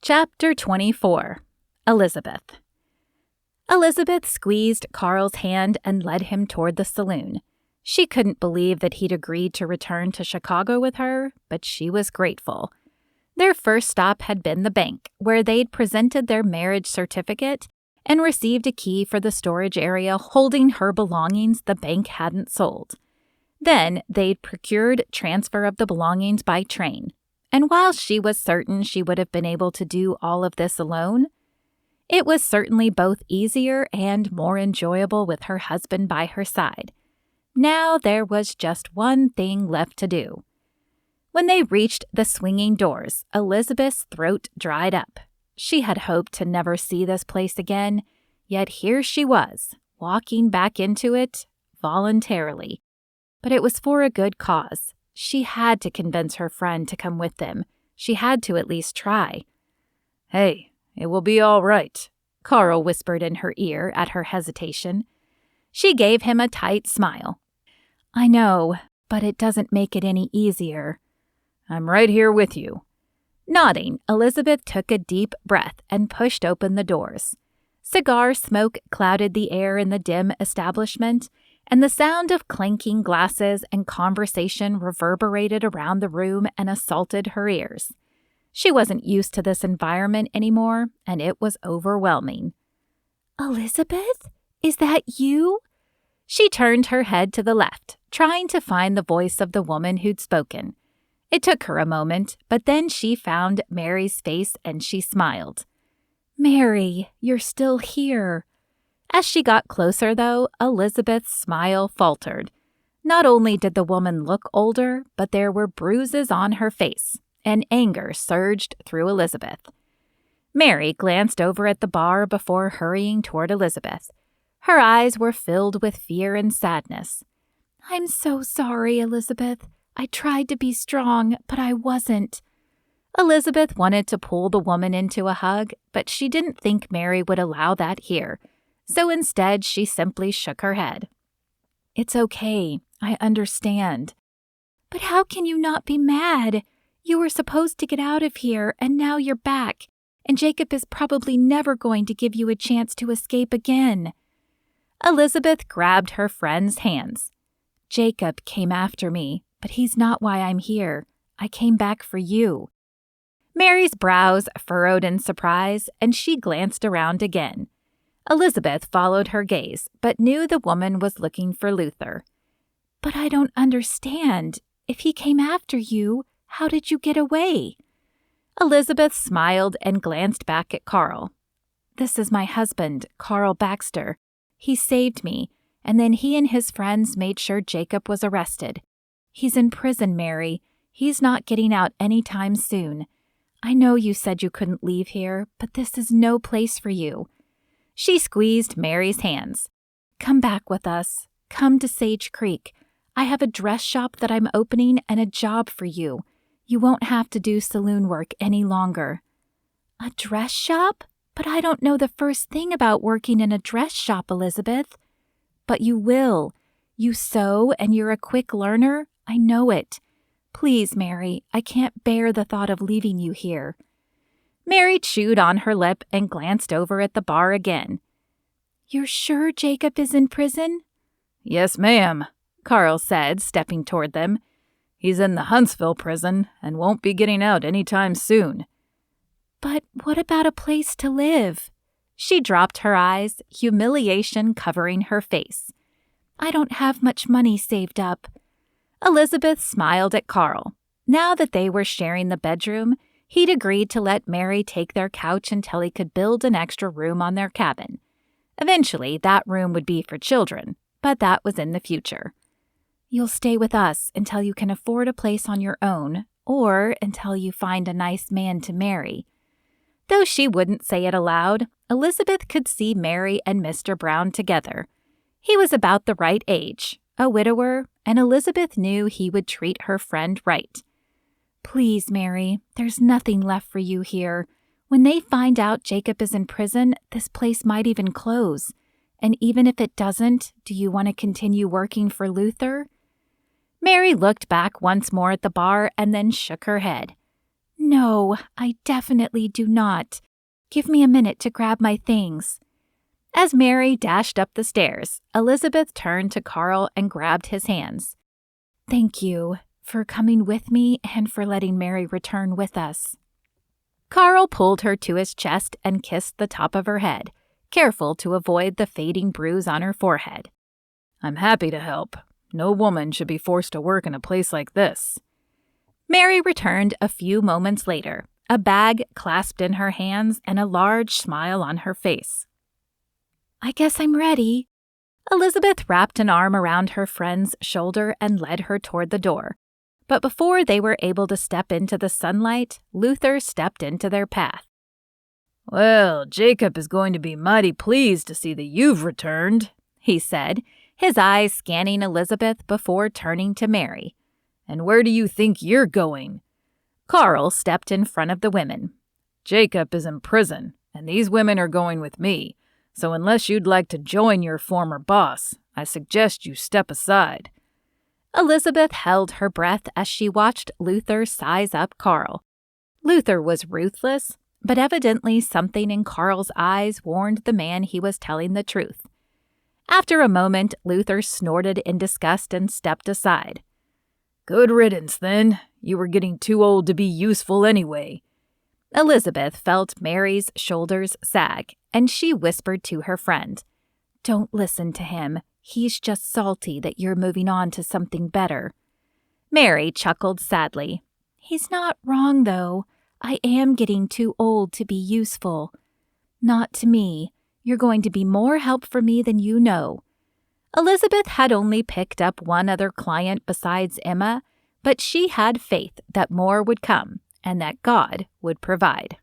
Chapter 24. Elizabeth. Elizabeth squeezed Carl's hand and led him toward the saloon. She couldn't believe that he'd agreed to return to Chicago with her, but she was grateful. Their first stop had been the bank, where they'd presented their marriage certificate and received a key for the storage area holding her belongings the bank hadn't sold. Then they'd procured transfer of the belongings by train. And while she was certain she would have been able to do all of this alone, it was certainly both easier and more enjoyable with her husband by her side. Now there was just one thing left to do. When they reached the swinging doors, Elizabeth's throat dried up. She had hoped to never see this place again, yet here she was, walking back into it voluntarily. But it was for a good cause. She had to convince her friend to come with them. She had to at least try. "Hey, it will be all right," Carl whispered in her ear at her hesitation. She gave him a tight smile. "I know, but it doesn't make it any easier." "I'm right here with you." Nodding, Elizabeth took a deep breath and pushed open the doors. Cigar smoke clouded the air in the dim establishment, and the sound of clanking glasses and conversation reverberated around the room and assaulted her ears. She wasn't used to this environment anymore, and it was overwhelming. "Elizabeth, is that you?" She turned her head to the left, trying to find the voice of the woman who'd spoken. It took her a moment, but then she found Mary's face and she smiled. "Mary, you're still here." As she got closer, though, Elizabeth's smile faltered. Not only did the woman look older, but there were bruises on her face, and anger surged through Elizabeth. Mary glanced over at the bar before hurrying toward Elizabeth. Her eyes were filled with fear and sadness. "I'm so sorry, Elizabeth. I tried to be strong, but I wasn't." Elizabeth wanted to pull the woman into a hug, but she didn't think Mary would allow that here. So instead, she simply shook her head. "It's okay. I understand." "But how can you not be mad? You were supposed to get out of here, and now you're back, and Jacob is probably never going to give you a chance to escape again." Elizabeth grabbed her friend's hands. "Jacob came after me, but he's not why I'm here. I came back for you." Mary's brows furrowed in surprise, and she glanced around again. Elizabeth followed her gaze, but knew the woman was looking for Luther. "But I don't understand. If he came after you, how did you get away?" Elizabeth smiled and glanced back at Carl. "This is my husband, Carl Baxter. He saved me, and then he and his friends made sure Jacob was arrested. He's in prison, Mary. He's not getting out anytime soon. I know you said you couldn't leave here, but this is no place for you." She squeezed Mary's hands. "Come back with us. Come to Sage Creek. I have a dress shop that I'm opening and a job for you. You won't have to do saloon work any longer." "A dress shop? But I don't know the first thing about working in a dress shop, Elizabeth." "But you will. You sew and you're a quick learner. I know it. Please, Mary, I can't bear the thought of leaving you here." Mary chewed on her lip and glanced over at the bar again. "You're sure Jacob is in prison?" "Yes, ma'am," Carl said, stepping toward them. "He's in the Huntsville prison and won't be getting out any time soon." "But what about a place to live?" She dropped her eyes, humiliation covering her face. "I don't have much money saved up." Elizabeth smiled at Carl. Now that they were sharing the bedroom, he'd agreed to let Mary take their couch until he could build an extra room on their cabin. Eventually, that room would be for children, but that was in the future. "You'll stay with us until you can afford a place on your own, or until you find a nice man to marry." Though she wouldn't say it aloud, Elizabeth could see Mary and Mr. Brown together. He was about the right age, a widower, and Elizabeth knew he would treat her friend right. "Please, Mary, there's nothing left for you here. When they find out Jacob is in prison, this place might even close. And even if it doesn't, do you want to continue working for Luther?" Mary looked back once more at the bar and then shook her head. No, I definitely do not. Give me a minute to grab my things. As Mary dashed up the stairs, Elizabeth turned to Carl and grabbed his hands. Thank you for coming with me and for letting Mary return with us. Carl pulled her to his chest and kissed the top of her head, careful to avoid the fading bruise on her forehead. I'm happy to help. No woman should be forced to work in a place like this. Mary returned a few moments later, a bag clasped in her hands and a large smile on her face. I guess I'm ready. Elizabeth wrapped an arm around her friend's shoulder and led her toward the door. But before they were able to step into the sunlight, Luther stepped into their path. Well, Jacob is going to be mighty pleased to see that you've returned, he said, his eyes scanning Elizabeth before turning to Mary. And where do you think you're going? Carl stepped in front of the women. Jacob is in prison, and these women are going with me. So unless you'd like to join your former boss, I suggest you step aside. Elizabeth held her breath as she watched Luther size up Carl. Luther was ruthless, but evidently something in Carl's eyes warned the man he was telling the truth. After a moment, Luther snorted in disgust and stepped aside. Good riddance, then. You were getting too old to be useful anyway. Elizabeth felt Mary's shoulders sag, and she whispered to her friend, Don't listen to him. He's just salty that you're moving on to something better. Mary chuckled sadly. He's not wrong, though. I am getting too old to be useful. Not to me. You're going to be more help for me than you know. Elizabeth had only picked up one other client besides Emma, but she had faith that more would come and that God would provide.